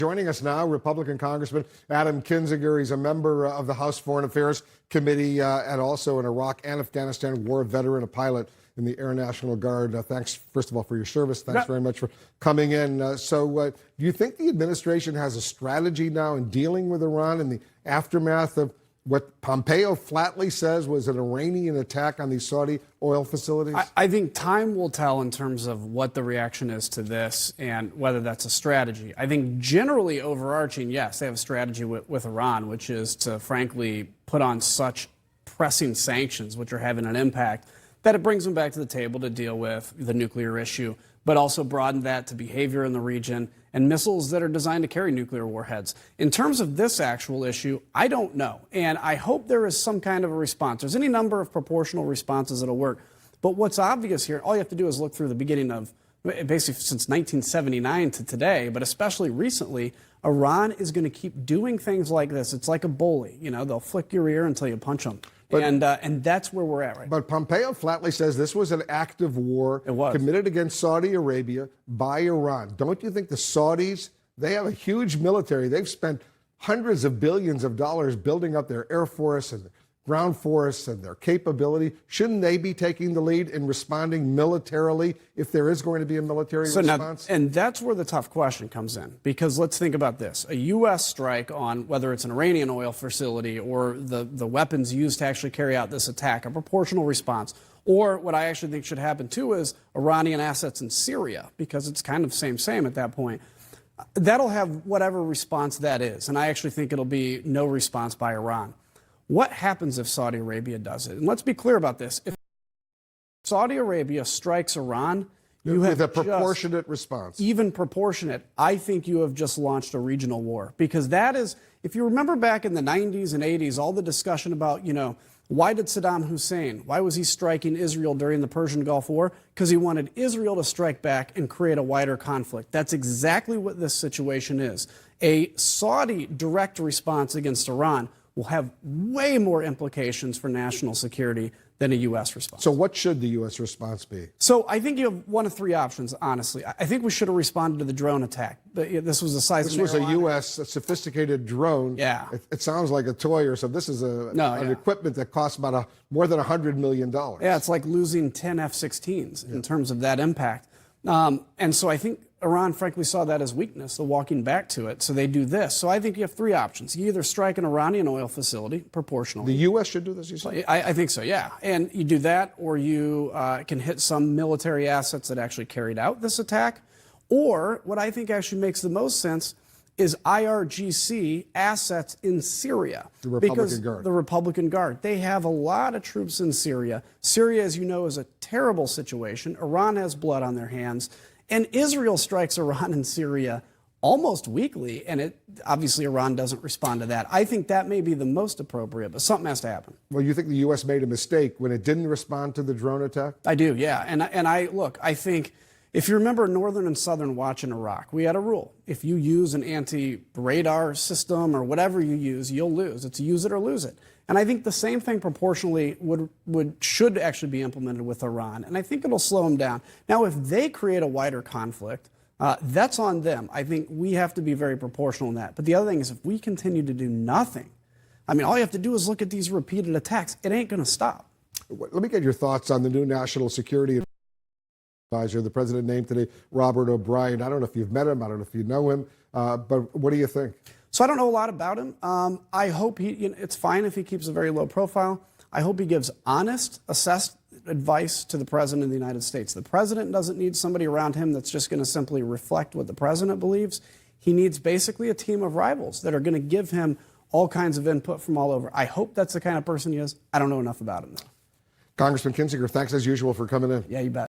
Joining us now, Republican Congressman Adam Kinzinger. He's a member of the House Foreign Affairs Committee and also an Iraq and Afghanistan war veteran, a pilot in the Air National Guard. Thanks, first of all, for your service. Thanks very much for coming in. Do you think the administration has a strategy now in dealing with Iran in the aftermath of what Pompeo flatly says was an Iranian attack on these Saudi oil facilities? I think time will tell in terms of what the reaction is to this and whether that's a strategy. I think generally overarching, yes, they have a strategy with Iran, which is to frankly put on such pressing sanctions, which are having an impact, that it brings them back to the table to deal with the nuclear issue, but also broaden that to behavior in the region and missiles that are designed to carry nuclear warheads. In terms of this actual issue, I don't know. And I hope there is some kind of a response. There's any number of proportional responses that'll work. But what's obvious here, all you have to do is look through the beginning of, basically since 1979 to today, but especially recently, Iran is going to keep doing things like this. It's like a bully. You know, they'll flick your ear until you punch them. And that's where we're at right now. But Pompeo flatly says this was an act of war committed against Saudi Arabia by Iran. Don't you think the Saudis, they have a huge military. They've spent hundreds of billions of dollars building up their air force and ground force and their capability. Shouldn't they be taking the lead in responding militarily if there is going to be a military response? Now, and that's where the tough question comes in, because let's think about this. A U.S. strike on whether it's an Iranian oil facility or the weapons used to actually carry out this attack, a proportional response, or what I actually think should happen too is Iranian assets in Syria, because it's kind of same at that point. That'll have whatever response that is, and I actually think it'll be no response by Iran. What happens if Saudi Arabia does it? And let's be clear about this. If Saudi Arabia strikes Iran, you have a proportionate response. Even proportionate, I think you have just launched a regional war. Because that is, if you remember back in the 90s and 80s, all the discussion about, you know, why did Saddam Hussein, why was he striking Israel during the Persian Gulf War? Because he wanted Israel to strike back and create a wider conflict. That's exactly what this situation is. A Saudi direct response against Iran will have way more implications for national security than a U.S. response. So what should the U.S. response be? So I think you have one of three options, honestly. I think we should have responded to the drone attack. This was the size of an airline. This was a U.S. sophisticated drone. Yeah. It sounds like a toy or something. This is an equipment that costs about more than $100 million. Yeah, it's like losing 10 F-16s in terms of that impact. And so I think Iran, frankly, saw that as weakness, the walking back to it. So they do this. So I think you have three options. You either strike an Iranian oil facility proportionally. The U.S. should do this, you say? I think so, yeah. And you do that, or you can hit some military assets that actually carried out this attack. Or what I think actually makes the most sense is IRGC assets in Syria. The Republican Guard. The Republican Guard. They have a lot of troops in Syria. Syria, as you know, is a terrible situation. Iran has blood on their hands. And Israel strikes Iran and Syria almost weekly, and obviously Iran doesn't respond to that. I think that may be the most appropriate, but something has to happen. Well, you think the U.S. made a mistake when it didn't respond to the drone attack? I do, yeah. And I think if you remember Northern and Southern Watch in Iraq, we had a rule. If you use an anti-radar system or whatever you use, you'll lose. It's use it or lose it. And I think the same thing proportionally should actually be implemented with Iran. And I think it'll slow them down. Now, if they create a wider conflict, that's on them. I think we have to be very proportional in that. But the other thing is if we continue to do nothing, I mean, all you have to do is look at these repeated attacks. It ain't going to stop. Let me get your thoughts on the new national security advisor the president named today, Robert O'Brien. I don't know if you've met him. I don't know if you know him. But what do you think? So I don't know a lot about him. I hope it's fine if he keeps a very low profile. I hope he gives honest, assessed advice to the president of the United States. The president doesn't need somebody around him that's just going to simply reflect what the president believes. He needs basically a team of rivals that are going to give him all kinds of input from all over. I hope that's the kind of person he is. I don't know enough about him, though. Congressman Kinzinger, thanks as usual for coming in. Yeah, you bet.